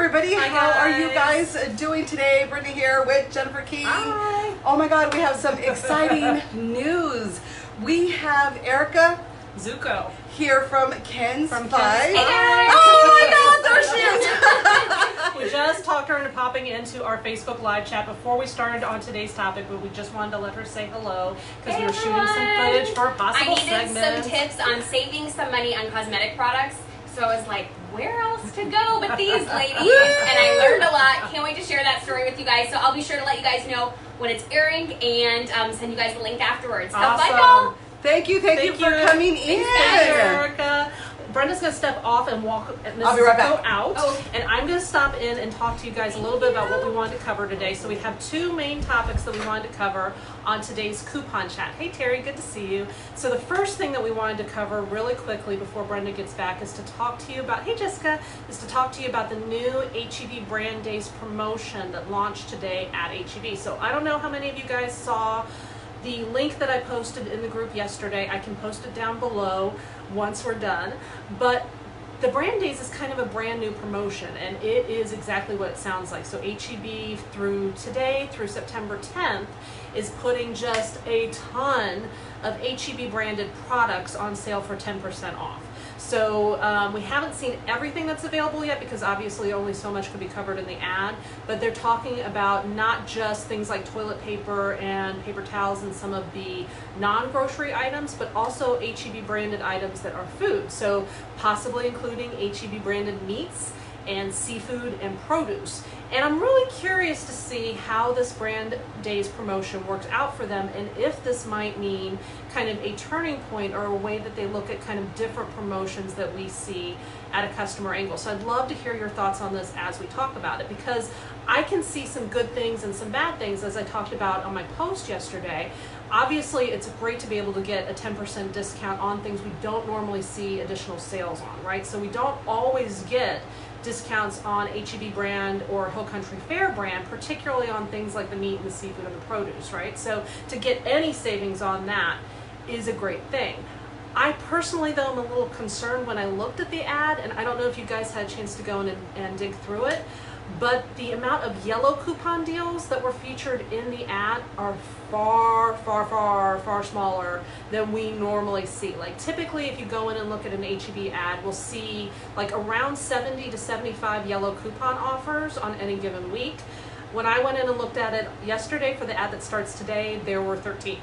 everybody. Hi, How are you guys. guys doing today? Brenda here with Jennifer King. Hi. Oh my God, we have some exciting news. We have Erica Zuko. here from Ken's From Pie. Ken's Pie. Oh my God, there she is. We just talked her into popping into our Facebook live chat before we started on today's topic, but we just wanted to let her say hello because we were shooting some footage for a possible segment. I needed some tips on saving some money on cosmetic products, so I was like, where else to go but these ladies? And I learned a lot. Can't wait to share that story with you guys. So I'll be sure to let you guys know when it's airing and send you guys the link afterwards. So Awesome. bye, y'all. Thank you for coming in. Thanks, Erica. Brenda's going to step off and walk I'll be right back. out. Oh. And I'm going to stop in and talk to you guys a little bit about what we wanted to cover today. So we have two main topics that we wanted to cover on today's coupon chat. Hey, Terry, good to see you. So the first thing that we wanted to cover really quickly before Brenda gets back is to talk to you about, hey, Jessica, is to talk to you about the new HEB Brand Days promotion that launched today at HEB. So I don't know how many of you guys saw the link that I posted in the group yesterday. I can post it down below once we're done. But the Brand Days is kind of a brand new promotion, and it is exactly what it sounds like. So HEB through today, through September 10th, is putting just a ton of HEB branded products on sale for 10% off. So we haven't seen everything that's available yet because obviously only so much could be covered in the ad, but they're talking about not just things like toilet paper and paper towels and some of the non-grocery items, but also HEB branded items that are food. So possibly including HEB branded meats and seafood and produce. And I'm really curious to see how this Brand Days promotion works out for them and if this might mean kind of a turning point or a way that they look at kind of different promotions that we see at a customer angle. So I'd love to hear your thoughts on this as we talk about it, because I can see some good things and some bad things as I talked about on my post yesterday. Obviously, it's great to be able to get a 10% discount on things we don't normally see additional sales on, right? So we don't always get discounts on HEB brand or Hill Country Fair brand, particularly on things like the meat and the seafood and the produce, right? So to get any savings on that is a great thing. I personally, though, am a little concerned when I looked at the ad, and I don't know if you guys had a chance to go in and dig through it, but the amount of yellow coupon deals that were featured in the ad are far smaller than we normally see. Like typically if you go in and look at an HEB ad, we'll see like around 70 to 75 yellow coupon offers on any given week. When I went in and looked at it yesterday for the ad that starts today, there were 13.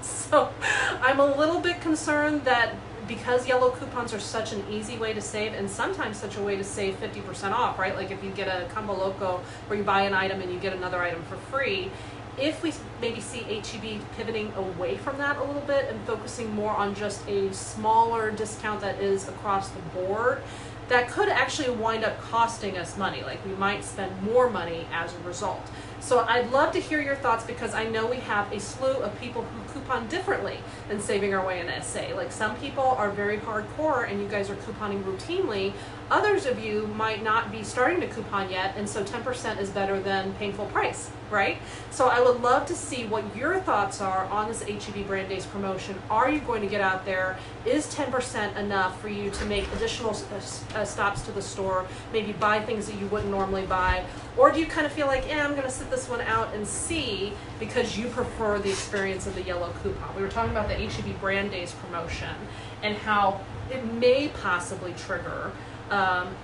So I'm a little bit concerned that because yellow coupons are such an easy way to save, and sometimes such a way to save 50% off, right? Like if you get a combo loco where you buy an item and you get another item for free, if we maybe see HEB pivoting away from that a little bit and focusing more on just a smaller discount that is across the board, that could actually wind up costing us money. Like we might spend more money as a result. So I'd love to hear your thoughts, because I know we have a slew of people who coupon differently than Saving Our Way in SA. Like some people are very hardcore and you guys are couponing routinely. Others of you might not be starting to coupon yet, and so 10% is better than paying full price, right? So I would love to see what your thoughts are on this HEB Brand Days promotion. Are you going to get out there? Is 10% enough for you to make additional stops to the store, maybe buy things that you wouldn't normally buy? Or do you kind of feel like, I'm going to sit this one out and see, because you prefer the experience of the yellow coupon? We were talking about the HEB Brand Days promotion and how it may possibly trigger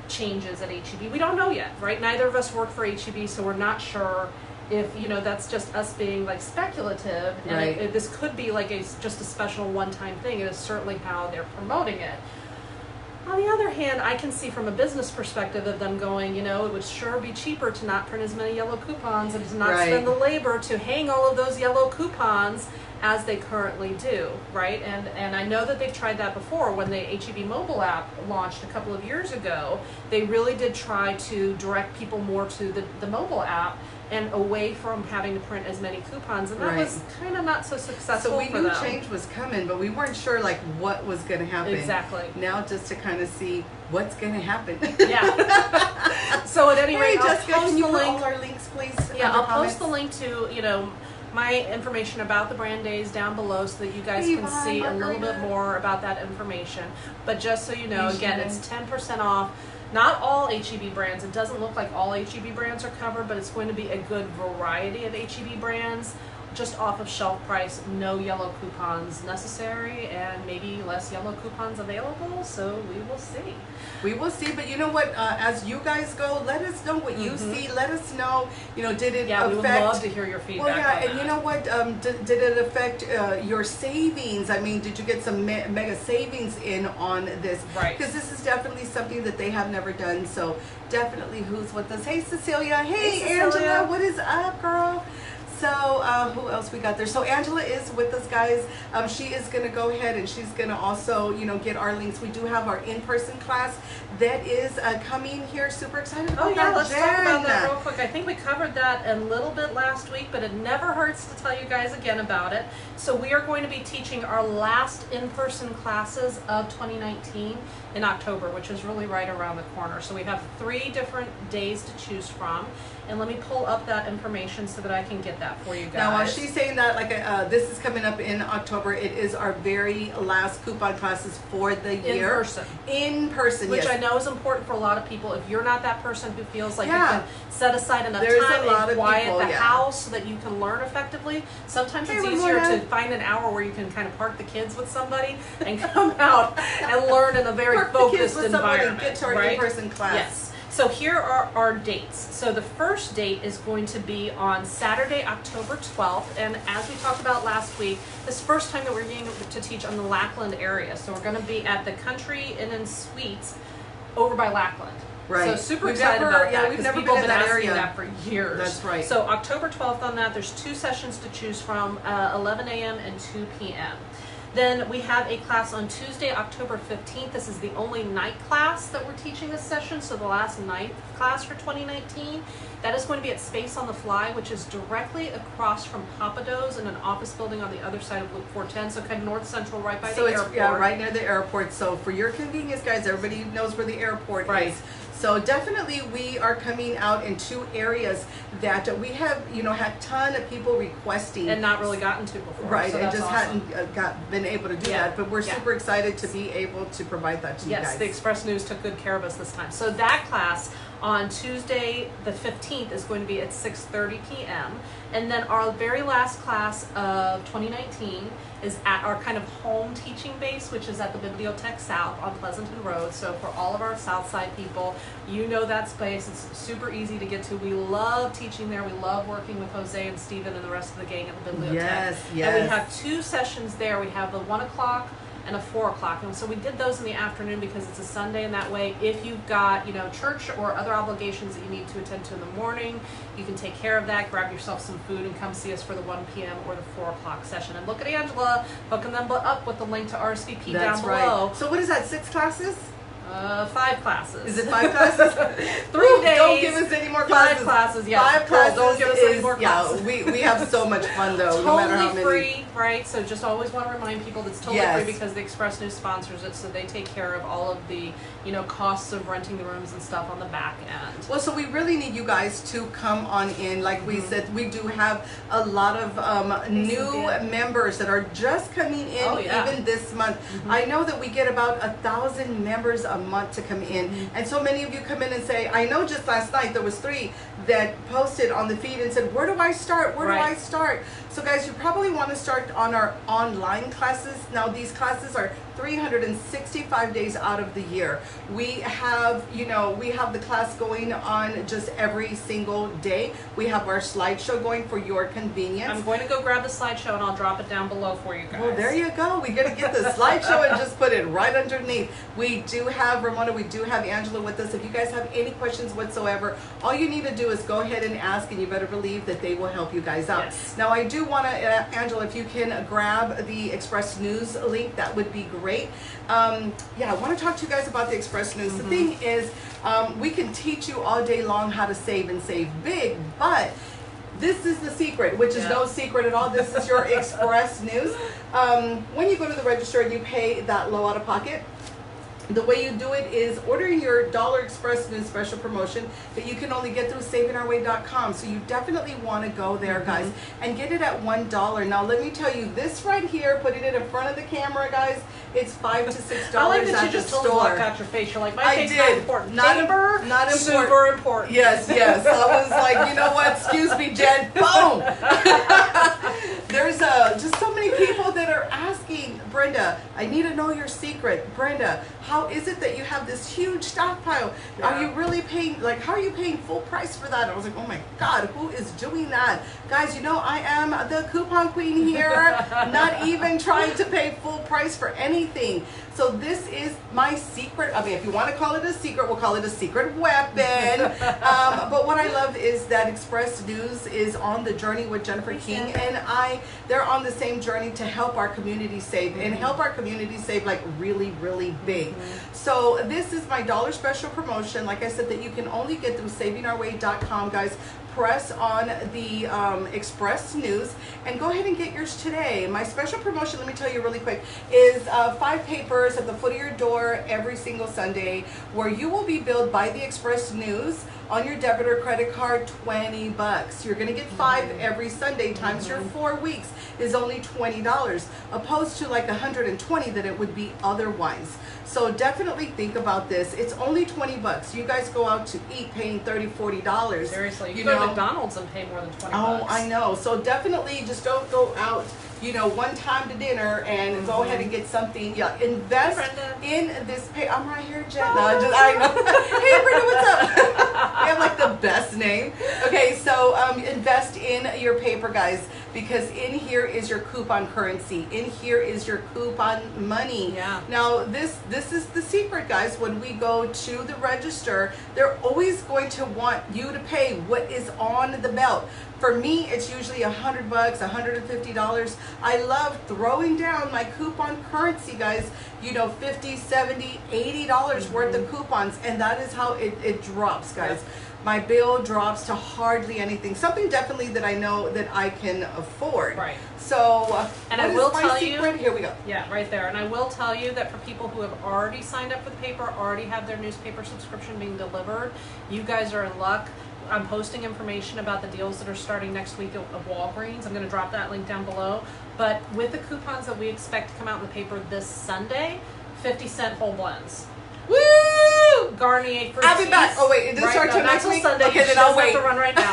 changes at HEB. We don't know yet, right? Neither of us work for HEB, so we're not sure if, that's just us being like speculative. And right. This could be like just a special one-time thing. It is certainly how they're promoting it. On the other hand, I can see from a business perspective of them going, it would sure be cheaper to not print as many yellow coupons and to not right. spend the labor to hang all of those yellow coupons as they currently do, right? And I know that they've tried that before. When the HEB mobile app launched a couple of years ago, they really did try to direct people more to the mobile app and away from having to print as many coupons, and that right. was kind of not so successful. So we for knew them. Change was coming, but we weren't sure like what was going to happen. Exactly. Now just to kind of see what's going to happen. Yeah. So at any rate, hey, I'll Jessica, post can you the put link. all our links, please? Yeah, under I'll comments? post the link to my information about the Brand Days down below so that you guys Hey, can bye, see a little Margarita. bit more about that information. But just so you know, again, it's 10% off Not all HEB brands. It doesn't look like all HEB brands are covered, but it's going to be a good variety of HEB brands, just off of shelf price, no yellow coupons necessary, and maybe less yellow coupons available, so we will see. We will see, but you know what, as you guys go, let us know what you see. Let us know, you know, did it affect... we would love to hear your feedback. Well, yeah, on and that. you know what, did it affect your savings? I mean, did you get some mega savings in on this? Right. Because this is definitely something that they have never done, so definitely who's with us? Hey, Cecilia. Hey, Hey, Angela. Cecilia. What is up, girl? So who else we got there? So Angela is with us, guys. She is going to go ahead and she's going to also, you know, get our links. We do have our in-person class that is coming here. Super excited about that. Let's talk about that real quick. I think we covered that a little bit last week, but it never hurts to tell you guys again about it. So we are going to be teaching our last in-person classes of 2019 in October, which is really right around the corner. So we have 3 different days to choose from. And let me pull up that information so that I can get that for you guys. Now, while she's saying that, like, this is coming up in October, it is our very last coupon classes for the year. In person. In person, Which yes. I know is important for a lot of people. If you're not that person who feels like you Yeah. can set aside enough There's time a lot and of quiet people, the yeah. house so that you can learn effectively, sometimes it's easier Ramona. to find an hour where you can kind of park the kids with somebody and come out and learn in a very Park the kids focused with somebody and environment. get to our right? in-person class. Yes. So here are our dates. So the first date is going to be on Saturday, October 12th. And as we talked about last week, this is the first time that we're going to teach on the Lackland area. So we're going to be at the Country Inn and Suites over by Lackland. Right. So super We've excited never- about yeah, that we've because never people been have in been that asking area. that for years. That's right. So October 12th on that, there's 2 sessions to choose from, 11 a.m. and 2 p.m. Then we have a class on Tuesday, October 15th. This is the only night class that we're teaching this session, so the last night class for 2019. That is going to be at Space on the Fly, which is directly across from Papados in an office building on the other side of Loop 410, so kind of north central, right by the airport. Yeah, right near the airport. So for your convenience, guys, everybody knows where the airport Right. is. So definitely we are coming out in 2 areas that we have, you know, had a ton of people requesting. And not really gotten to before. Right, so and that's just awesome. hadn't been able to do Yeah, that. But we're yeah. super excited to be able to provide that to you Yes, guys. the Express News took good care of us this time. So that class on Tuesday the 15th is going to be at 6:30 p.m. And then our very last class of 2019 is at our kind of home teaching base, which is at the Bibliothèque South on Pleasanton Road. So for all of our South Side people, you know that space. It's super easy to get to. We love teaching there. We love working with Jose and Steven and the rest of the gang at the Bibliothèque. Yes, And we yes. have 2 sessions there. We have the 1 o'clock and a 4 o'clock. And so we did those in the afternoon because it's a Sunday, and that way if you've got, you know, church or other obligations that you need to attend to in the morning, you can take care of that, grab yourself some food, and come see us for the 1 p.m. or the 4 o'clock session. And look at Angela hooking them up with the link to RSVP That's down right. below. So what is that, 6 classes? 5 classes. Is it 5 classes? 3 Woo, days. Don't give us any more 5 classes. classes, yeah. 5 classes. Don't give us any more Yeah, classes. we have so much fun though, no matter how Totally many. free, right? So just always want to remind people that it's totally Yes. free because the Express News sponsors it, so they take care of all of the, you know, costs of renting the rooms and stuff on the back end. Well, so we really need you guys to come on in. Like we said, we do have a lot of new Cynthia. members that are just coming in Oh, yeah. even this month. I know that we get about 1,000 members a month to come in. And so many of you come in and say, I know just last night there was 3 that posted on the feed and said, where do I start? Where do I Right. start? So guys, you probably want to start on our online classes. Now these classes are 365 days out of the year. We have, you know, we have the class going on just every single day. We have our slideshow going for your convenience. I'm going to go grab the slideshow and I'll drop it down below for you guys. Well, there you go. We're going to get the slideshow and just put it right underneath. We do have Ramona, we do have Angela with us. If you guys have any questions whatsoever, all you need to do is go ahead and ask, and you better believe that they will help you guys out. Yes. Now, I do want to, Angela, if you can grab the Express News link, that would be great. Yeah, I want to talk to you guys about the Express News. The thing is, we can teach you all day long how to save and save big, but this is the secret, which is no secret at all. This is your Express News. When you go to the register and you pay that low out of pocket, The way you do it is ordering your Dollar Express News special promotion that you can only get through savingourway.com. So you definitely want to go there, guys, and get it at $1. Now, let me tell you, this right here, putting it in front of the camera, guys, it's $5 to $6 I like that at you just the totally store. blocked out your face. You're like, my I face did. not important. Not Paper, not important. super important. Yes, yes. I was like, you know what? Excuse me, Jen. Boom. There's just so many people that are asking, Brenda, I need to know your secret. Brenda, how is it that you have this huge stockpile? Yeah. Are you really paying, like, how are you paying full price for that? I was like, oh my God, who is doing that? Guys, you know, I am the coupon queen here, not even trying to pay full price for anything. So this is my secret. I mean, if you want to call it a secret, we'll call it a secret weapon. But what I love is that Express News is on the journey with Jennifer King and I. They're on the same journey to help our community save and help our community save like really, really big. So this is my dollar special promotion. Like I said, that you can only get through savingourway.com, guys. Press on the Express News and go ahead and get yours today. My special promotion, let me tell you really quick, is 5 papers at the foot of your door every single Sunday, where you will be billed by the Express News on your debit or credit card $20. You're going to get 5 every Sunday times your 4 weeks is only $20, opposed to like 120 that it would be otherwise. So definitely think about this. It's only $20. You guys go out to eat paying $30, $40. Seriously, you go to McDonald's and pay more than $20. Oh, I know. So definitely just don't go out, you know, one time to dinner and go ahead and get something. Yeah, invest in this pay. I'm right here, Jen. No, I know. Hey, Brenda, what's up? You have like the best name. Okay, so invest in your paper, guys, because in here is your coupon currency. In here is your coupon money. Yeah. Now, this is the secret, guys. When we go to the register, they're always going to want you to pay what is on the belt. For me, it's usually $100, $150. I love throwing down my coupon currency, guys. You know, $50, $70, $80 worth of coupons, and that is how it drops, guys. My bill drops to hardly anything. Something definitely that I know that I can afford. Right. So, and I will tell you, here we go. Yeah, right there. And I will tell you that for people who have already signed up for the paper, already have their newspaper subscription being delivered, you guys are in luck. I'm posting information about the deals that are starting next week of Walgreens. I'm going to drop that link down below. But with the coupons that we expect to come out in the paper this Sunday, 50-cent whole blends. Woo! Garnier Fructis. I'll be back. Oh wait, it doesn't start till next week. Sunday. Okay, then I'll wait. Have to run right now.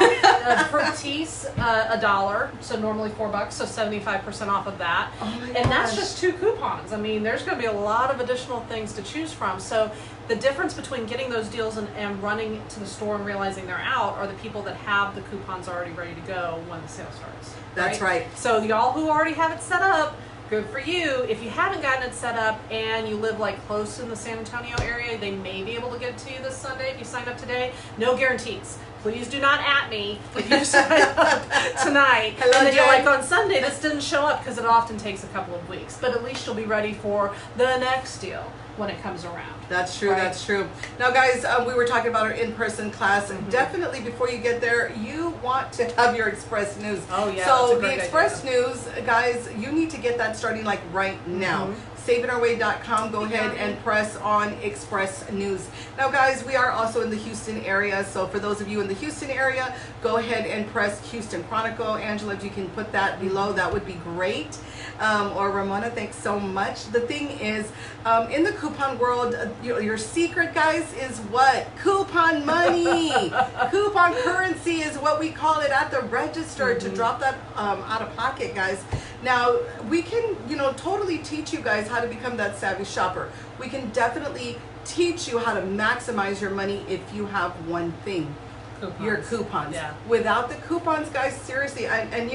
Fructis, $1, so normally $4, so 75% off of that. Oh my and that's gosh. just 2 coupons. I mean, there's going to be a lot of additional things to choose from. So the difference between getting those deals and running to the store and realizing they're out are the people that have the coupons already ready to go when the sale starts. That's right. So y'all who already have it set up, good for you. If you haven't gotten it set up and you live like close in the San Antonio area, they may be able to get it to you this Sunday if you sign up today. No guarantees. Please do not at me if you sign up tonight. Hello, and then you're Jen. like, on Sunday, this didn't show up, because it often takes a couple of weeks. But at least you'll be ready for the next deal when it comes around. That's true. Right? That's true. Now, guys, we were talking about our in-person class. Definitely, before you get there, you want to have your Express News. Oh yeah. So the Express News, guys, you need to get that starting like right now. SaveInOurWay.com. Go ahead and press on Express News. Now, guys, we are also in the Houston area. So for those of you in the Houston area, go ahead and press Houston Chronicle. Angela, if you can put that below, that would be great. Or Ramona, thanks so much. The thing is, in the coupon world, your secret, guys, is what? Coupon money. Coupon currency is what we call it at the register to drop that out of pocket, guys. Now, we can, totally teach you guys how to become that savvy shopper. We can definitely teach you how to maximize your money if you have one thing. Your coupons. Yeah. Without the coupons, guys, seriously, and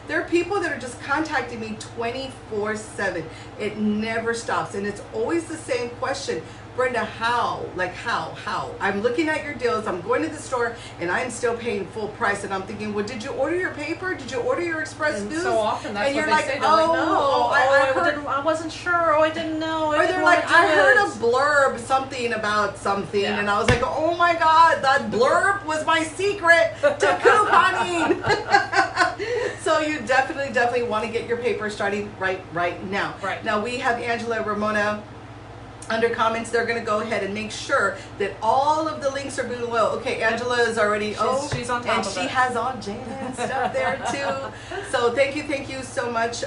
there are people that are just contacting me 24/7. It never stops, and it's always the same question. Brenda, how? Like how? I'm looking at your deals, I'm going to the store, and I'm still paying full price, and I'm thinking, well, did you order your paper? Did you order your Express News? So often that's and what you're they like, say. They're like, no, I wasn't sure. Oh, I didn't know. or they're like, I heard a blurb, something about something, and I was like, oh my God, that blurb was my secret to couponing. So you definitely want to get your paper starting right now. Right. Now we have Angela, Ramona, under comments, they're going to go ahead and make sure that all of the links are below. Okay, Angela is already, She's on top and of she it. has all Jaden's stuff there too. So thank you so much,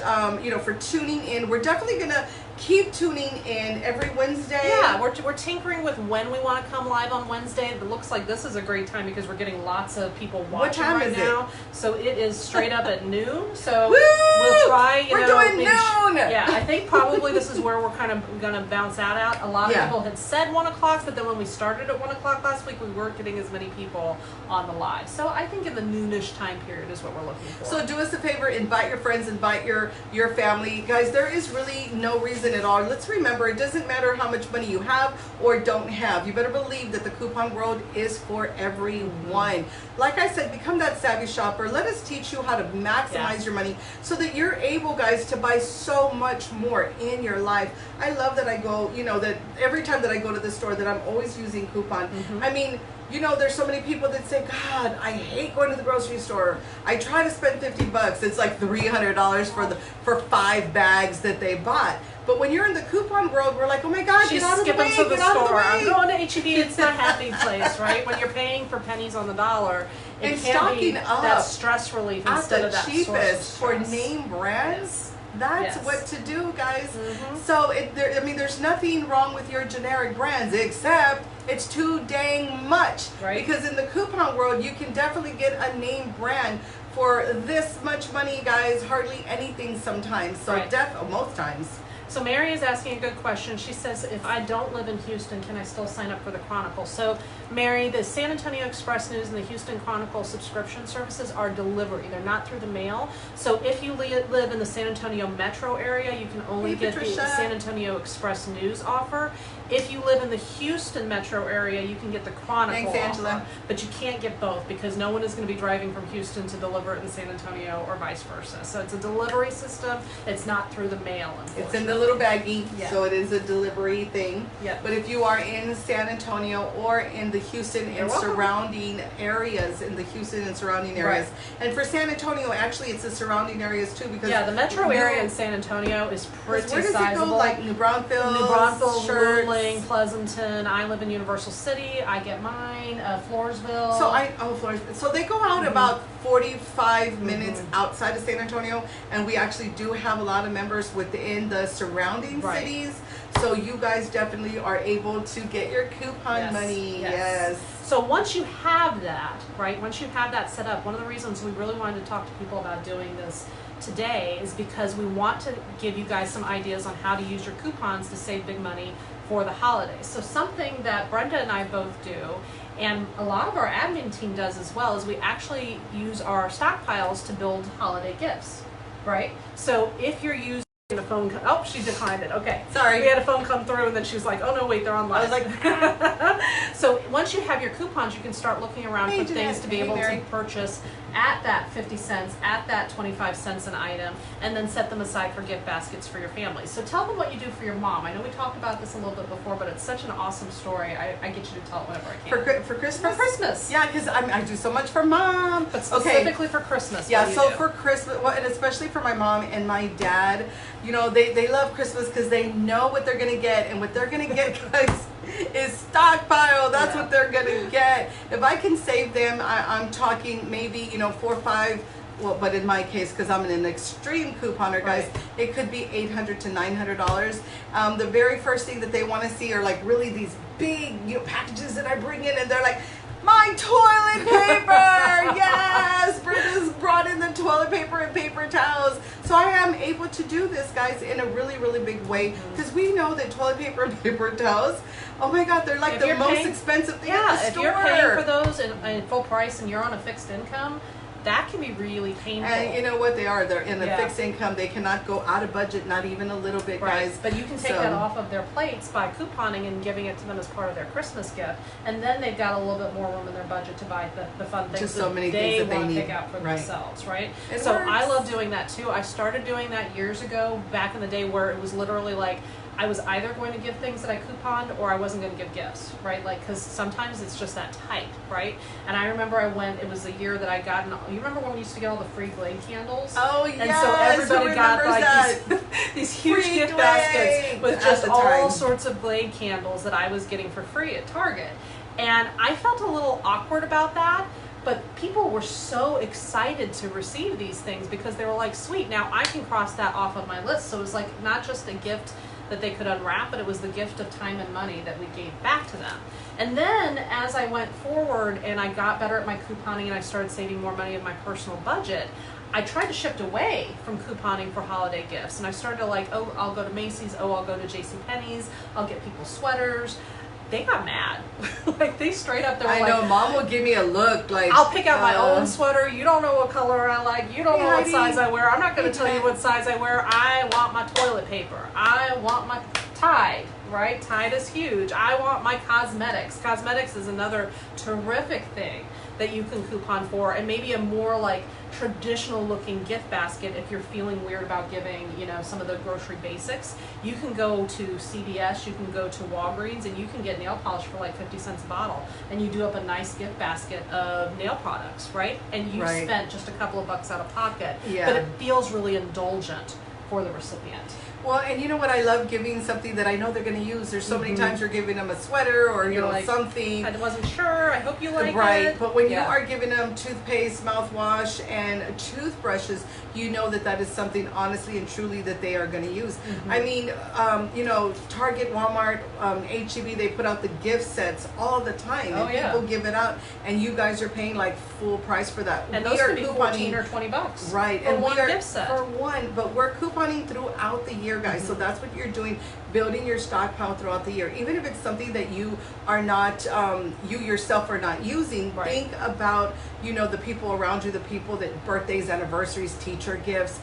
for tuning in. We're definitely going to keep tuning in every Wednesday. Yeah, we're tinkering with when we want to come live on Wednesday. It looks like this is a great time because we're getting lots of people watching What time right is now. So it is straight up at noon. So Woo! we'll try, We're doing noon! Yeah, I think probably this is where we're kind of going to bounce out at. A lot of Yeah. people had said 1 o'clock, but then when we started at 1 o'clock last week, we weren't getting as many people on the live. So I think in the noonish time period is what we're looking for. So do us a favor, invite your friends, invite your family. Guys, there is really no reason at all. Let's remember, it doesn't matter how much money you have or don't have. You better believe that the coupon world is for everyone. Like I said, become that savvy shopper. Let us teach you how to maximize your money so that you're able, guys, to buy so much more in your life. I love that I go, that every time that I go to the store that I'm always using coupon. I mean, there's so many people that say, God, I hate going to the grocery store. I try to spend $50. It's like $300 for 5 bags that they bought. But when you're in the coupon world, we're like, oh my God, She's get out of the way, skipping to the get out of the store. I'm way. going to H-E-B. It's a happy place, right? When you're paying for pennies on the dollar, it And can be stocking up that stress relief At instead the of that cheapest source for of stress. name brands. That's Yes. what to do, guys. Mhm. So, there's nothing wrong with your generic brands, except it's too dang much. Right. Because in the coupon world, you can definitely get a name brand for this much money, guys. Hardly anything sometimes. So, Right. most times. So Mary is asking a good question. She says, if I don't live in Houston, can I still sign up for the Chronicle? So Mary, the San Antonio Express News and the Houston Chronicle subscription services are delivery. They're not through the mail. So if you live in the San Antonio metro area, you can only Hey, get Patricia. the San Antonio Express News offer. If you live in the Houston metro area, you can get the Chronicle Thanks, Angela. offer. But you can't get both because no one is going to be driving from Houston to deliver it in San Antonio or vice versa. So it's a delivery system. It's not through the mail, unfortunately. It's in the little baggie, Yeah. so it is a delivery thing. Yeah. But if you are in San Antonio or in the Houston You're and welcome. surrounding areas, Right. and for San Antonio, actually, it's the surrounding areas too, because Yeah, the metro area in San Antonio is pretty where does sizable. it go? Like New Braunfels, New Braunfels, Schertz. Luling, Pleasanton. I live in Universal City. I get mine. Floresville. Florida. So they go out about 45 minutes outside of San Antonio, and we actually do have a lot of members within the surrounding Right. cities. So you guys definitely are able to get your coupon Yes, money. yes. Yes. So once you have that, right, once you have that set up, one of the reasons we really wanted to talk to people about doing this today is because we want to give you guys some ideas on how to use your coupons to save big money for the holidays. So something that Brenda and I both do, and a lot of our admin team does as well, is we actually use our stockpiles to build holiday gifts, right? So if you're using a phone, she declined it. Okay, Sorry. We had a phone come through, and then she was like, "Oh no, wait, they're online." I was like, So once you have your coupons, you can start looking around Hey, for things Jeanette. to be Hey, able Mary. to purchase at that 50 cents, at that 25 cents an item, and then set them aside for gift baskets for your family. So tell them what you do for your mom. I know we talked about this a little bit before, but it's such an awesome story. I get you to tell it whenever I can. for Christmas? For Christmas. Yeah, because I do so much for Mom. But specifically for Christmas. Yeah, what do you so do? for Christmas, well, and especially for my mom and my dad, they love Christmas because they know what they're gonna get, and what they're gonna get, guys, is stockpile. That's Yeah. what they're gonna get. If I can save them, I'm talking maybe 4 or 5. Well, but in my case, because I'm an extreme couponer, guys, Right. it could be $800 to $900. The very first thing that they want to see are like really these big packages that I bring in, and they're like, my toilet paper! Yes! Brenda's brought in the toilet paper and paper towels. So I am able to do this, guys, in a really, really big way. Because we know that toilet paper and paper towels, oh my God, they're like If the you're most paying- expensive thing Yeah, at the if store. you're paying for those in full price and you're on a fixed income, that can be really painful. And you know what they are? They're in a Yeah. fixed income. They cannot go out of budget, not even a little bit, Right, guys. but you can take So- that off of their plates by couponing and giving it to them as part of their Christmas gift, and then they've got a little bit more room in their budget to buy the fun things Just so many they things that they want to need. pick out for Right. themselves, right? It So I works. love doing that too. I started doing that years ago, back in the day, where it was literally like I was either going to give things that I couponed or I wasn't going to give gifts, right? Like, because sometimes it's just that tight, right? And I remember it was the year that I got, you remember when we used to get all the free Glade candles? Oh, And yes, so everybody got like that? these huge Free gift Glade baskets with at just the all time. sorts of Glade candles that I was getting for free at Target. And I felt a little awkward about that. But people were so excited to receive these things because they were like, sweet, now I can cross that off of my list. So it was like not just a gift that they could unwrap, but it was the gift of time and money that we gave back to them. And then as I went forward and I got better at my couponing and I started saving more money in my personal budget, I tried to shift away from couponing for holiday gifts. And I started to like, oh, I'll go to Macy's, oh, I'll go to JCPenney's, I'll get people sweaters. They got mad. Like they straight up, they were I like, know, Mom will give me a look like, I'll pick out my own sweater. You don't know what color I like. You don't know what Heidi. size I wear. I'm not going to tell you what size I wear. I want my toilet paper. I want my Tide, right? Tide is huge. I want my cosmetics. Cosmetics is another terrific thing that you can coupon for, and maybe a more like traditional looking gift basket if you're feeling weird about giving, you know, some of the grocery basics. You can go to CVS, you can go to Walgreens, and you can get nail polish for like 50 cents a bottle, and you do up a nice gift basket of nail products, right? And you Right. spent just a couple of bucks out of pocket, Yeah. but it feels really indulgent for the recipient. Well, and you know what? I love giving something that I know they're going to use. There's so many times you're giving them a sweater or, you You're know, like, something. I wasn't sure. I hope you like Right, it. but when you Yeah. are giving them toothpaste, mouthwash, and toothbrushes, you know that that is something honestly and truly that they are going to use. I mean, you know, Target, Walmart, HEB, they put out the gift sets all the time. Oh, and yeah. people give it out, and you guys are paying like full price for that. And We those are could be couponing- 14 or 20 bucks. Right, For and one we are gift set. for one, but we're couponing throughout the year, guys. So that's what you're doing, building your stockpile throughout the year. Even if it's something that you are not, you yourself are not using, Right. think about, you know, the people around you, the people that birthdays, anniversaries, teacher gifts.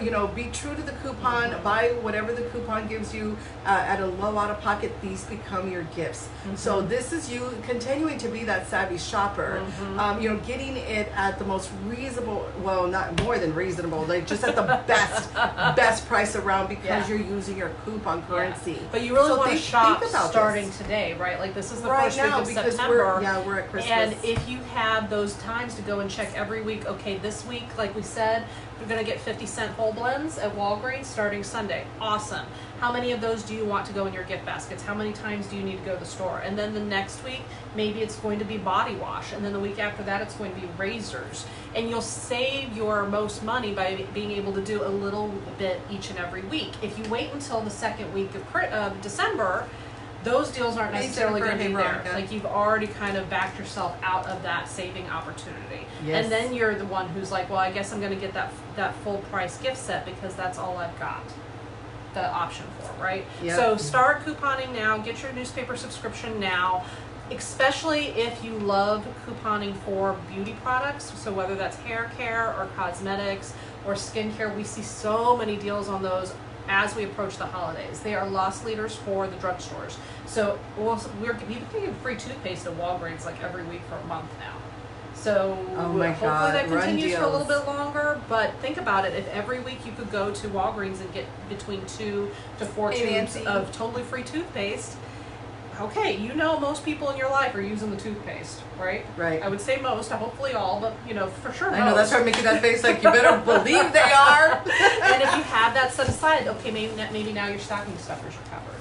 You know, be true to the coupon. Buy whatever the coupon gives you at a low out of pocket. These become your gifts. So this is you continuing to be that savvy shopper. You know, getting it at the most reasonable, well, not more than reasonable, like just at the best price around because Yeah. you're using your coupon currency. Yeah. But you really So want to think shop about starting this. today, right? Like this is the Right first now week of because September. we're at Christmas. And if you have those times to go and check every week, okay, this week, like we said, we're going to get 50-cent whole blends at Walgreens starting Sunday. Awesome. How many of those do you want to go in your gift baskets? How many times do you need to go to the store? And then the next week, maybe it's going to be body wash. And then the week after that, it's going to be razors. And you'll save your most money by being able to do a little bit each and every week. If you wait until the second week of December, those deals aren't Hey, necessarily Jennifer. going to be Hey, there. Veronica. Like you've already kind of backed yourself out of that saving opportunity. Yes. And then you're the one who's like, well, I guess I'm going to get that full price gift set because that's all I've got the option for, right? Yep. So start couponing now. Get your newspaper subscription now. Especially if you love couponing for beauty products. So whether that's hair care or cosmetics or skincare, we see so many deals on those as we approach the holidays. They are loss leaders for the drugstores. So we're getting free toothpaste at Walgreens like every week for a month now. So Oh my hopefully God, that run continues for a little deals. bit longer. But think about it. If every week you could go to Walgreens and get between 2 to 4 Hey, tubes Nancy. of totally free toothpaste, okay, you know most people in your life are using the toothpaste, right? Right. I would say most, hopefully all, but you know, for sure most. I know, that's why I'm making that face like you better believe they are. And if you have that set aside, okay, maybe now your stocking stuffers are covered,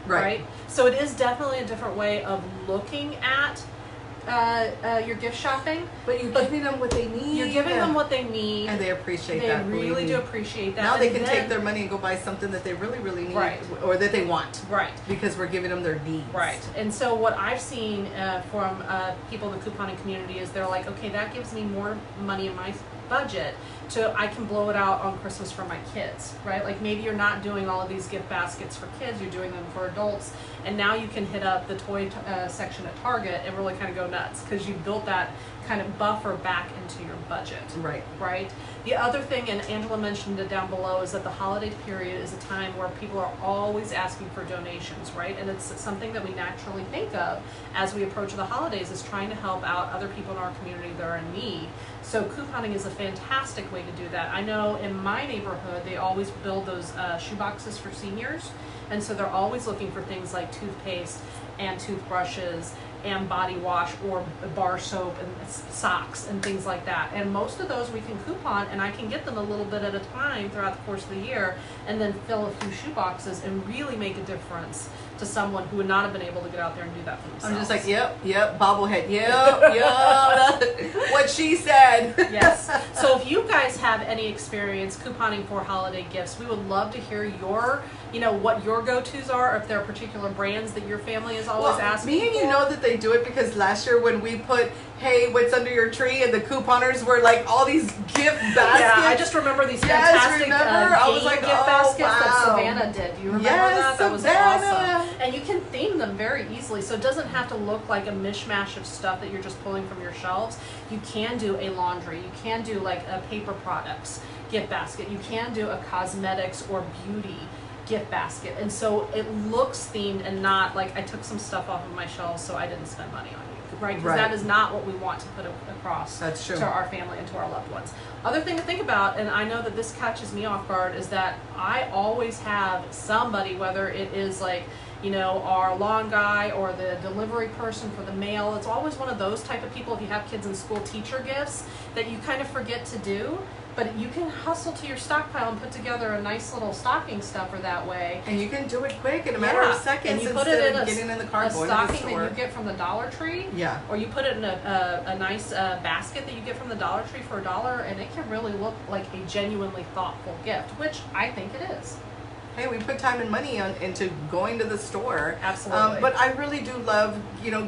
right? So it is definitely a different way of looking at your gift shopping. But you're giving them what they need. You're giving them what they need. And they appreciate They that. believe really me. do appreciate that. Now they And can then- take their money and go buy something that they really, really need. Right. Or that they want. Right. Because we're giving them their needs. Right. And so what I've seen from people in the couponing community is they're like, okay, that gives me more money in my budget so I can blow it out on Christmas for my kids, right? Like maybe you're not doing all of these gift baskets for kids, you're doing them for adults, and now you can hit up the toy section at Target and really kind of go nuts because you built that kind of buffer back into your budget. Right. Right? The other thing, and Angela mentioned it down below, is that the holiday period is a time where people are always asking for donations, right? And it's something that we naturally think of as we approach the holidays is trying to help out other people in our community that are in need. So couponing is a fantastic way to do that. I know in my neighborhood, they always build those shoe boxes for seniors. And so they're always looking for things like toothpaste and toothbrushes and body wash or bar soap and socks and things like that. And most of those we can coupon, and I can get them a little bit at a time throughout the course of the year, and then fill a few shoe boxes and really make a difference to someone who would not have been able to get out there and do that for themselves. I'm just like, yep, bobblehead, yep, what she said. Yes. So if you guys have any experience couponing for holiday gifts, we would love to hear your, what your go-tos are, or if there are particular brands that your family is always asking me and you for. know that they do it because last year when we put, hey, what's under your tree, and the couponers were like all these gift baskets. Yeah, I just remember these fantastic I was like, gift baskets that wow. Savannah did. Do you remember Yes, that? That was Savannah. awesome. And you can theme them very easily, so it doesn't have to look like a mishmash of stuff that you're just pulling from your shelves. You can do a laundry. You can do like a paper products gift basket. You can do a cosmetics or beauty gift basket. And so it looks themed and not like I took some stuff off of my shelves so I didn't spend money on you, right? Because that is not what we want to put across That's true. to our family and to our loved ones. Other thing to think about, and I know that this catches me off guard, is that I always have somebody, whether it is like, our lawn guy or the delivery person for the mail, it's always one of those type of people, if you have kids in school, teacher gifts that you kind of forget to do. But you can hustle to your stockpile and put together a nice little stocking stuffer that way. And you can do it quick in a matter of seconds, and you put instead it in of getting in the car, a going to the stocking store. that you get from the Dollar Tree. Yeah. Or you put it in a nice basket that you get from the Dollar Tree for $1, and it can really look like a genuinely thoughtful gift, which I think it is. Hey, we put time and money into going to the store. Absolutely. But I really do love,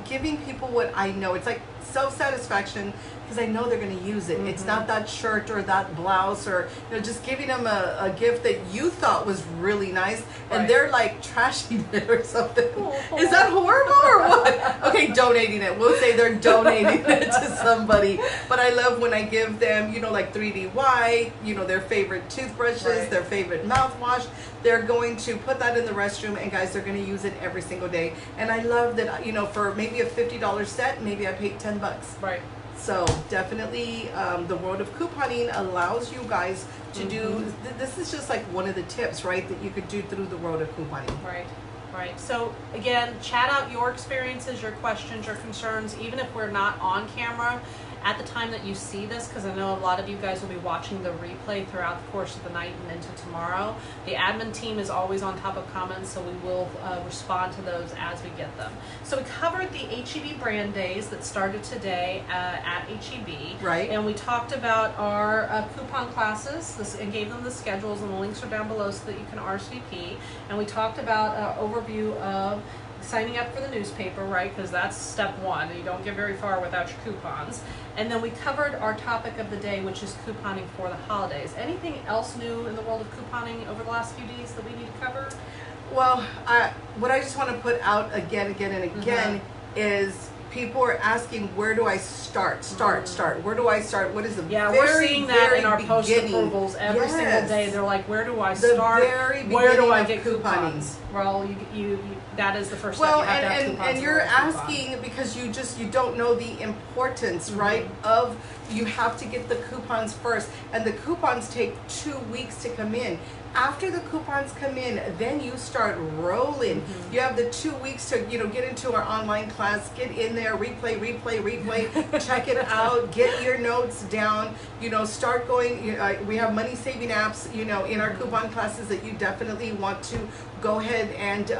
giving people what I know. It's like self-satisfaction because I know they're going to use it. Mm-hmm. It's not that shirt or that blouse or, just giving them a gift that you thought was really nice and they're like trashing it or something. Oh. Is that horrible or what? Okay, donating it. We'll say they're donating it to somebody. But I love when I give them, like 3D white, their favorite toothbrushes, their favorite mouthwash. They're going to put that in the restroom, and guys, they're going to use it every single day. And I love that, for maybe a $50 set, maybe I paid $10. Right. So definitely, the world of couponing allows you guys to do. This is just like one of the tips, right, that you could do through the world of couponing. Right. So again, chat out your experiences, your questions, your concerns, even if we're not on camera at the time that you see this, because I know a lot of you guys will be watching the replay throughout the course of the night and into tomorrow. The admin team is always on top of comments, so we will respond to those as we get them. So we covered the HEB brand days that started today at HEB. Right. And we talked about our coupon classes and gave them the schedules, and the links are down below so that you can RSVP. And we talked about an overview of signing up for the newspaper, right? Because that's step one. You don't get very far without your coupons. And then we covered our topic of the day, which is couponing for the holidays. Anything else new in the world of couponing over the last few days that we need to cover? Well, what I just want to put out again and again is people are asking, where do I start? Start. Where do I start? What is the we're seeing that in our post approvals every single day. They're like, where do I start? Where do I get coupons? Well, you that is the first step. You have to have coupons. And you're asking because you don't know the importance, right, of you have to get the coupons first, and the coupons take 2 weeks to come in. After the coupons come in, then you start rolling. You have the 2 weeks to get into our online class, get in there, replay, check it out, get your notes down, start going. We have money saving apps, in our coupon classes that you definitely want to go ahead and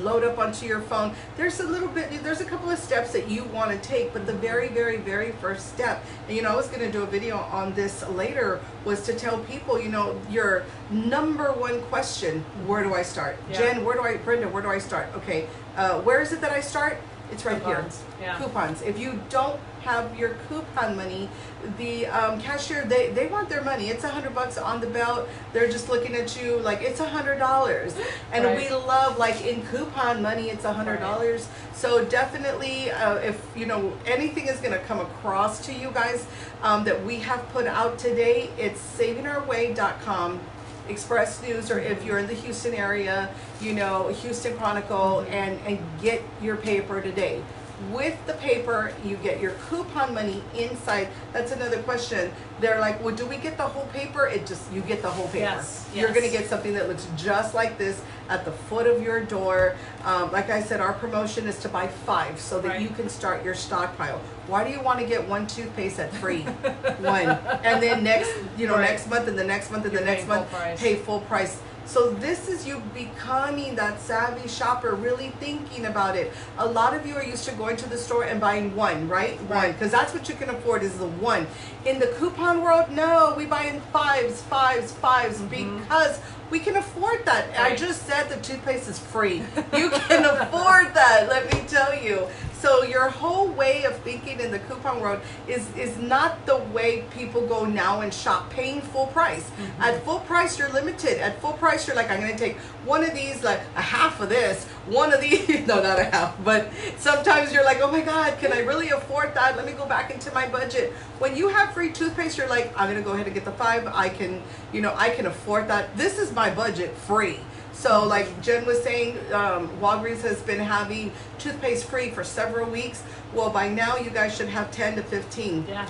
load up onto your phone. There's a couple of steps that you want to take, but the very, very, very first step, and I was going to do a video on this later, was to tell people, your number one question, where do I start? Jen, Brenda, where do I start? Okay, where is it that I start? It's right coupons. Here. Coupons. If you don't have your coupon money, the cashier, they want their money. It's $100 on the belt. They're just looking at you like it's $100, and we love, like, in coupon money, it's $100. So definitely, if anything is going to come across to you guys that we have put out today, it's savingourway.com. Express News, or if you're in the Houston area, Houston Chronicle, and get your paper today. with the paper, you get your coupon money inside. That's another question. They're like, well, do we get the whole paper? You get the whole paper. Yes, You're yes. going to get something that looks just like this at the foot of your door. Like I said, our promotion is to buy 5 so that Right. you can start your stockpile. Why do you want to get 1 toothpaste at free? One. And then next month and the next month and You're the next paying month, full price. pay full price. So this is you becoming that savvy shopper, really thinking about it. A lot of you are used to going to the store and buying one, right? One, because that's what you can afford is the one. In the coupon world, no, we buy in fives, because we can afford that. I Right. just said the toothpaste is free. You can afford that, let me tell you. So your whole way of thinking in the coupon world is not the way people go now and shop, paying full price. At full price, you're limited. At full price, you're like, I'm going to take one of these, like a half of this, one of these, no, not a half, but sometimes you're like, oh my God, can I really afford that? Let me go back into my budget. When you have free toothpaste, you're like, I'm going to go ahead and get the 5. I can afford that. This is my budget free. So like Jen was saying, Walgreens has been having toothpaste free for several weeks. Well, by now you guys should have 10 to 15. Yeah.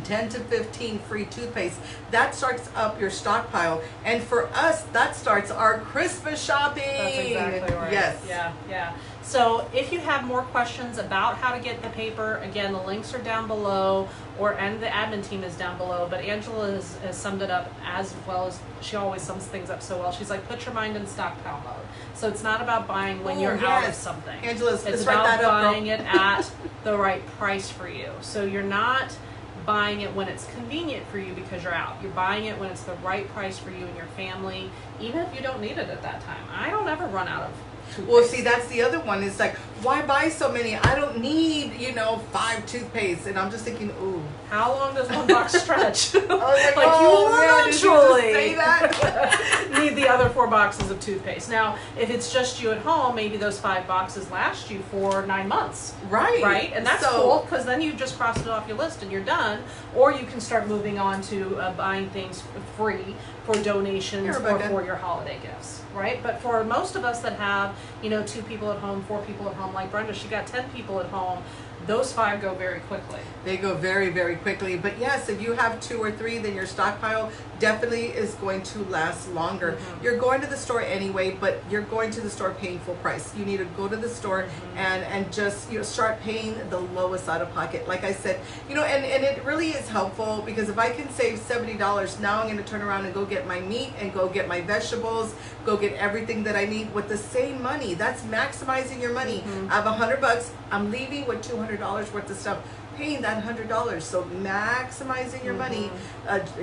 10 to 15 free toothpaste. That starts up your stockpile. And for us, that starts our Christmas shopping. That's exactly right. Yes. Yeah. So if you have more questions about how to get the paper, again, the links are down below, and the admin team is down below. But Angela has summed it up as well as she always sums things up so well. She's like, put your mind in stockpile mode. So it's not about buying when you're out of something. Angela, it's let's about write that up, buying it at the right price for you. So you're not buying it when it's convenient for you because you're out. You're buying it when it's the right price for you and your family, even if you don't need it at that time. I don't ever run out of toothpaste. Well, see, that's the other one. It's like, why buy so many? I don't need, 5 toothpaste. And I'm just thinking, ooh. How long does one box stretch? I was like, Like, oh, you will man, did you just eventually say that? need the other 4 boxes of toothpaste. Now, if it's just you at home, maybe those 5 boxes last you for 9 months. Right. And that's cool, because then you've just crossed it off your list and you're done. Or you can start moving on to buying things free for donations or for your holiday gifts, right? But for most of us that have, 2 people at home, 4 people at home, like Brenda, she got 10 people at home, those 5 go very quickly. They go very, very quickly. But yes, if you have 2 or 3, then your stockpile definitely is going to last longer. You're going to the store anyway, but you're going to the store paying full price. You need to go to the store and just start paying the lowest out of pocket. Like I said, and it really is helpful, because if I can save $70, now I'm going to turn around and go get my meat and go get my vegetables, go get everything that I need with the same money. That's maximizing your money. I have $100. I'm leaving with $200 worth of stuff, paying that $100. So maximizing your money,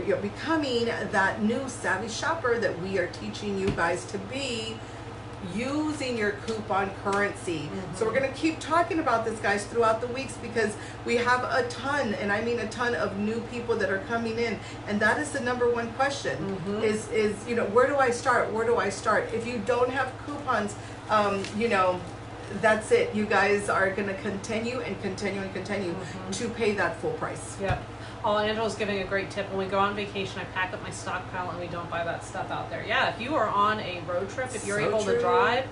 you're becoming that new savvy shopper that we are teaching you guys to be, using your coupon currency. So we're going to keep talking about this, guys, throughout the weeks, because we have a ton, and I mean a ton, of new people that are coming in, and that is the number one question is where do I start? Where do I start? If you don't have coupons, that's it. You guys are going to continue to pay that full price. Yep. Angela's giving a great tip. When we go on vacation, I pack up my stockpile and we don't buy that stuff out there. Yeah, if you are on a road trip, if you're able to drive,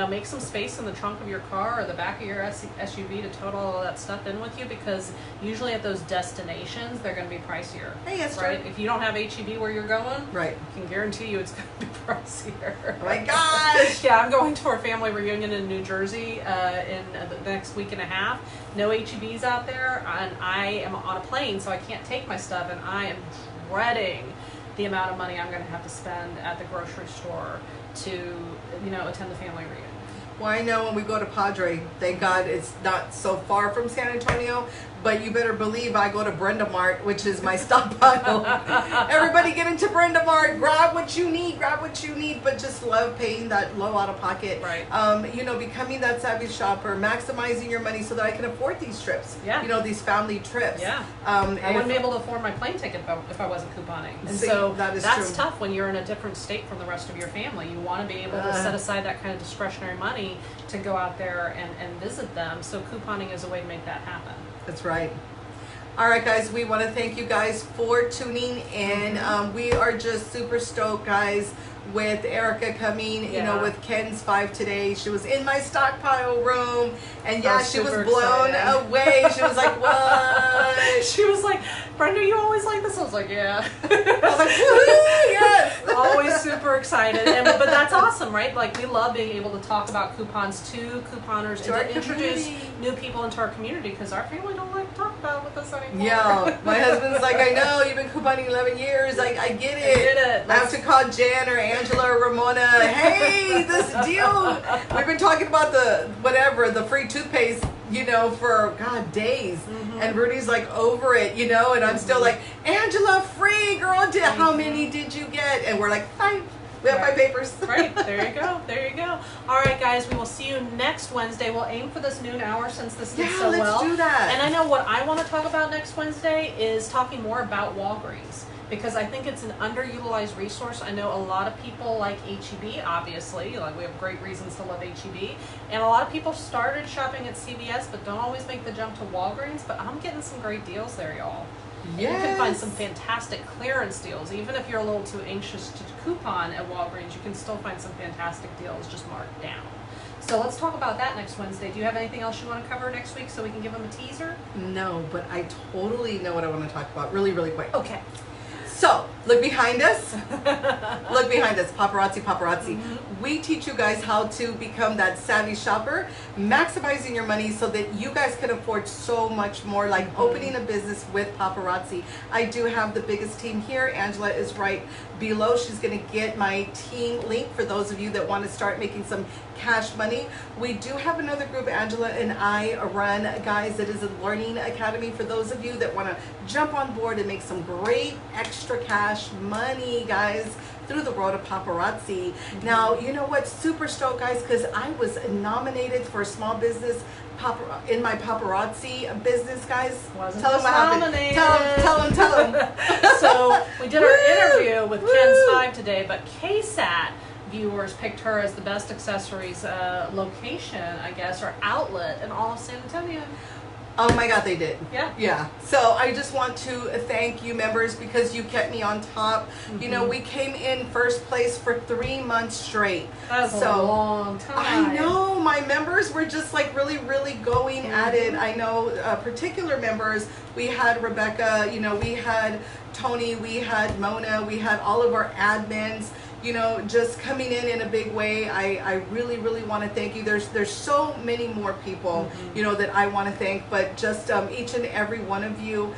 make some space in the trunk of your car or the back of your SUV to tote all of that stuff in with you, because usually at those destinations, they're going to be pricier. Hey, Esther. Right? If you don't have HEB where you're going, right, I can guarantee you it's going to be pricier. Oh my gosh! Yeah, I'm going to our family reunion in New Jersey in the next week and a half. No HEBs out there, and I am on a plane, so I can't take my stuff, and I am dreading the amount of money I'm going to have to spend at the grocery store to, attend the family reunion. Well, I know when we go to Padre, thank God it's not so far from San Antonio, but you better believe I go to Brenda Mart, which is my stockpile. Everybody get into Brenda Mart, grab what you need, but just love paying that low out of pocket. Right. Becoming that savvy shopper, maximizing your money so that I can afford these trips. Yeah. These family trips. Yeah. I wouldn't be able to afford my plane ticket if I wasn't couponing. And so that's true. Tough when you're in a different state from the rest of your family. You want to be able to set aside that kind of discretionary money to go out there and visit them. So couponing is a way to make that happen. That's right. All right, guys, we want to thank you guys for tuning in. We are just super stoked, guys. with Erica coming, you know, Yeah. with Ken's 5 today. She was in my stockpile room, and yeah, she was super blown exciting. away. She was like, what? She was like, Brenda, you always like this? I was like, yeah. I was like, woo, yes. Always super excited. But that's awesome, right? Like, we love being able to talk about coupons to couponers To our and to introduce community. new people into our community, because our family don't like to talk about it with us anymore. Yeah, my husband's like, I know, you've been couponing 11 years. I get it. I get it. I have to call Jan or Angela or Ramona. Hey, this deal. We've been talking about the free toothpaste, you know, for, God, days. And Rudy's like over it, you know, and I'm still like, Angela, free, girl. How many did you get? And we're like, 5. We have 5 papers. Right, there you go, there you go. All right, guys, we will see you next Wednesday. We'll aim for this noon hour since this did so let's well. do that. And I know what I want to talk about next Wednesday is talking more about Walgreens, because I think it's an underutilized resource. I know a lot of people like HEB, obviously. Like, we have great reasons to love HEB. And a lot of people started shopping at CVS, but don't always make the jump to Walgreens. But I'm getting some great deals there, y'all. And you can find some fantastic clearance deals. Even if you're a little too anxious to coupon at Walgreens, you can still find some fantastic deals just marked down. So let's talk about that next Wednesday. Do you have anything else you want to cover next week so we can give them a teaser? No, but I totally know what I want to talk about really, really quick. Okay. So, look behind us. Look behind us. Paparazzi, paparazzi. We teach you guys how to become that savvy shopper, maximizing your money so that you guys can afford so much more, like opening a business with paparazzi. I do have the biggest team here. Angela is right below. She's going to get my team link for those of you that want to start making some cash money. We do have another group Angela and I run, guys. It is a learning academy for those of you that want to jump on board and make some great extra cash money, guys, through the world of paparazzi. Now, you know what? Super stoked, guys, because I was nominated for a small business in my paparazzi business, guys. Wasn't Tell them just what happened. nominated. Tell them. So we did our interview with Ken's 5 today, but KSAT viewers picked her as the best accessories location, I guess, or outlet in all of San Antonio. Oh my God, they did. Yeah. Yeah. So I just want to thank you members because you kept me on top. You know, we came in first place for 3 months straight. That's a long time. I know. My members were just like really, really going at it. I know particular members. We had Rebecca, you know, we had Tony, we had Mona, we had all of our admins, you know, just coming in a big way. I really, really want to thank you. There's so many more people, you know, that I want to thank, but just each and every one of you,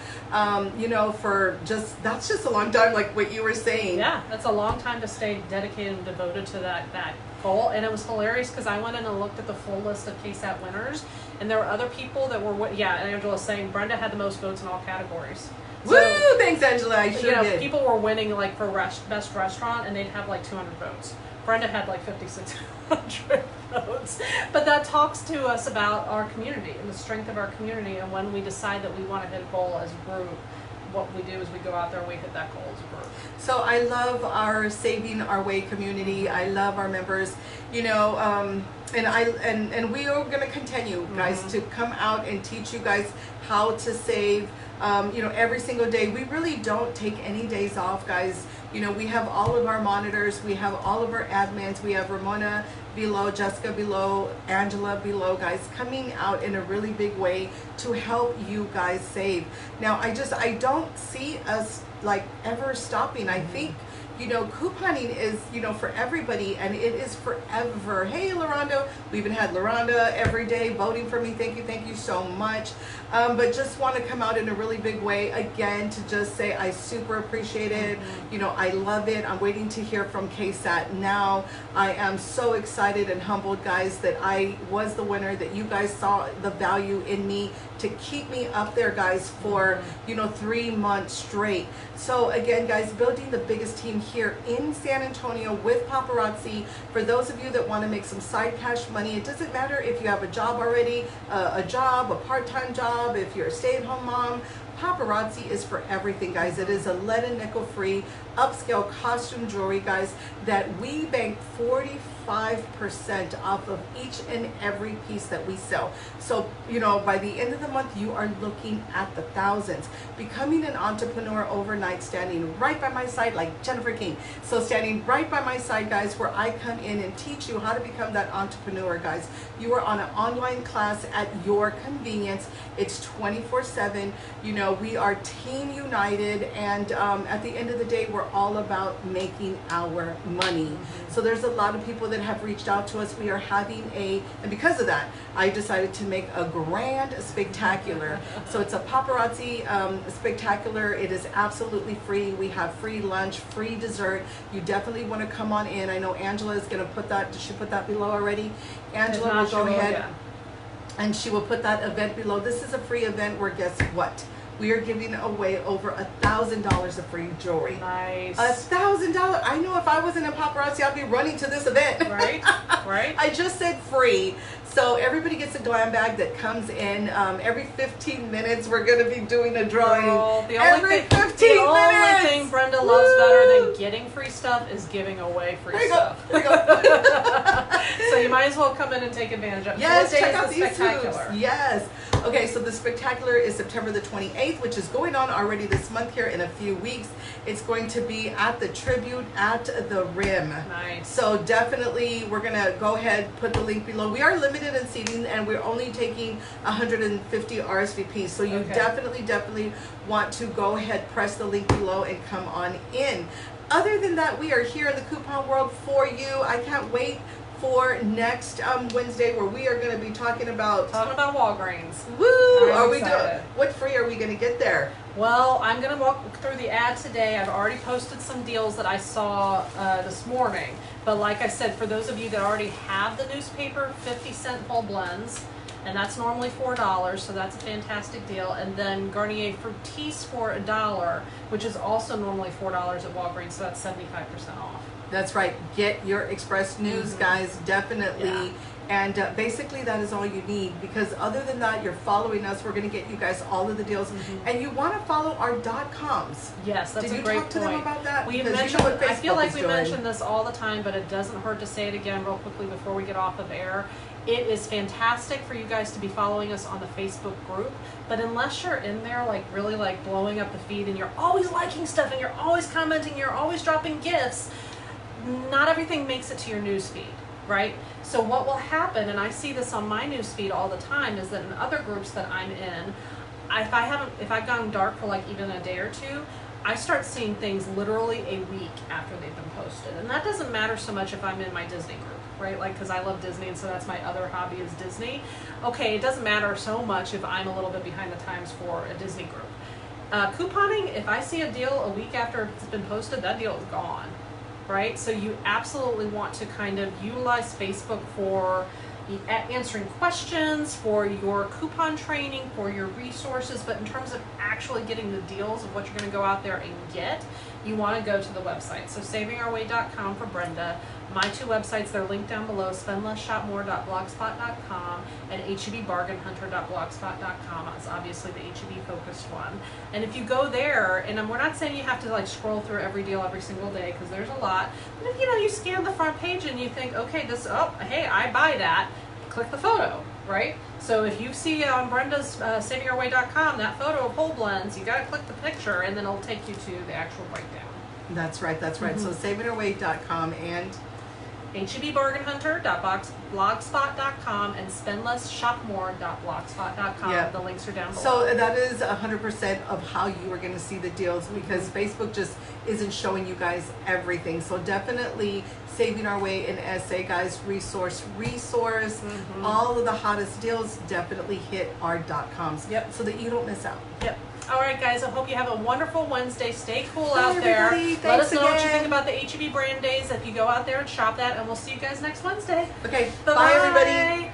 you know, for that's just a long time, like what you were saying. Yeah, that's a long time to stay dedicated and devoted to that goal. And it was hilarious because I went in and looked at the full list of KSAT winners, and there were other people that were, yeah, and Angela was saying Brenda had the most votes in all categories. Woo! Thanks, Angela. I sure did. People were winning like for best restaurant, and they'd have like 200 votes. Brenda had like 5,600 votes. But that talks to us about our community and the strength of our community. And when we decide that we want to hit a goal as a group, what we do is we go out there and we hit that goal as a group. So I love our Saving Our Way community. I love our members. You know, and we are going to continue, guys, to come out and teach you guys how to save. You know, every single day. We really don't take any days off, guys. You know, we have all of our monitors, we have all of our admins, we have Ramona below, Jessica below, Angela below, guys, coming out in a really big way to help you guys save. Now, I don't see us like ever stopping. I think, you know, couponing is, you know, for everybody, and it is forever. Hey, Laronda, we even had Laronda every day voting for me. Thank you so much. But just want to come out in a really big way again to just say I super appreciate it. You know, I love it. I'm waiting to hear from KSAT now. I am so excited and humbled, guys, that I was the winner, that you guys saw the value in me to keep me up there, guys, for, you know, 3 months straight. So again, guys, building the biggest team here in San Antonio with paparazzi. For those of you that want to make some side cash money, it doesn't matter if you have a job already, a part-time job, if you're a stay-at-home mom. paparazzi is for everything, guys. It is a lead and nickel free upscale costume jewelry, guys, that we bank 45% off of each and every piece that we sell. So, you know, by the end of the month, you are looking at the thousands. Becoming an entrepreneur overnight, standing right by my side like Jennifer King. So standing right by my side, guys, where I come in and teach you how to become that entrepreneur, guys. You are on an online class at your convenience. It's 24/7. You know, we are team united, and at the end of the day, we're all about making our money. So there's a lot of people that have reached out to us. We are having and because of that, I decided to make a grand spectacular. So it's a paparazzi spectacular. It is absolutely free. We have free lunch, free dessert. You definitely want to come on in. I know Angela is going to put that. Did she put that below already? Angela will go ahead and she will put that event below. This is a free event where, guess what? We are giving away over $1,000 of free jewelry. Nice. $1,000. I know if I wasn't a paparazzi, I'd be running to this event. Right, right. I just said free. So everybody gets a glam bag that comes in. Every 15 minutes, we're going to be doing a drawing. Girl, the only thing Brenda loves better than getting free stuff is giving away free stuff. There you go. So you might as well come in and take advantage of it. Yes, So what day check is out the these spectacular? hoops. Yes. Okay, so the spectacular is September the 28th, which is going on already this month here in a few weeks. It's going to be at the Tribute at the Rim. Nice. So definitely, we're going to go ahead, put the link below. We are limited in seating, and we're only taking 150 RSVPs. So you definitely want to go ahead, press the link below, and come on in. Other than that, we are here in the coupon world for you. I can't wait for next Wednesday, where we are going to be talking about Walgreens. Woo! I'm Are we excited. doing? What free are we going to get there? Well, I'm going to walk through the ad today. I've already posted some deals that I saw this morning. But like I said, for those of you that already have the newspaper, 50-cent whole blends. And that's normally $4, so that's a fantastic deal. And then Garnier Fructis for $1, which is also normally $4 at Walgreens, so that's 75% off. That's right. Get your Express News, guys, definitely. Yeah. And basically, that is all you need, because other than that, you're following us. We're going to get you guys all of the deals. And you want to follow our .coms. Yes, that's Did a great you talk to them about that? We Because mentioned, you know what I feel Facebook like is we doing. mention this all the time, but it doesn't hurt to say it again real quickly before we get off of air. It is fantastic for you guys to be following us on the Facebook group, but unless you're in there like really like blowing up the feed and you're always liking stuff and you're always commenting, you're always dropping gifts, not everything makes it to your news feed, right? So what will happen, and I see this on my news feed all the time, is that in other groups that I'm in, if I've gone dark for like even a day or two, I start seeing things literally a week after they've been posted. And that doesn't matter so much if I'm in my Disney group, right? Like, because I love Disney, and so that's my other hobby is Disney. Okay, it doesn't matter so much if I'm a little bit behind the times for a Disney group. Couponing, if I see a deal a week after it's been posted, that deal is gone, right? So you absolutely want to kind of utilize Facebook for answering questions, for your coupon training, for your resources, but in terms of actually getting the deals of what you're going to go out there and get, you want to go to the website. So savingourway.com for Brenda. My two websites, they're linked down below, spendlessshopmore.blogspot.com and hebbargainhunter.blogspot.com. It's obviously the HEB focused one. And if you go there, and we're not saying you have to like scroll through every deal every single day, because there's a lot, but if you scan the front page and you think, okay, hey, I buy that, click the photo, right? So if you see on Brenda's savingourway.com that photo of whole blends, you got to click the picture, and then it'll take you to the actual breakdown. That's right. So savingourway.com and hebbargainhunter.blogspot.com and spendlessshopmore.blogspot.com. Yeah. The links are down below. So that is 100% of how you are going to see the deals, because Facebook just isn't showing you guys everything. So definitely Saving Our Way in SA, guys, resource. All of the hottest deals definitely hit our .coms. Yep. So that you don't miss out. Yep. All right, guys, I hope you have a wonderful Wednesday. Stay cool Bye, out there. everybody. Let us Thanks know what you again. think about the HEB brand days if you go out there and shop that, and we'll see you guys next Wednesday. Okay. Bye-bye. Bye, everybody.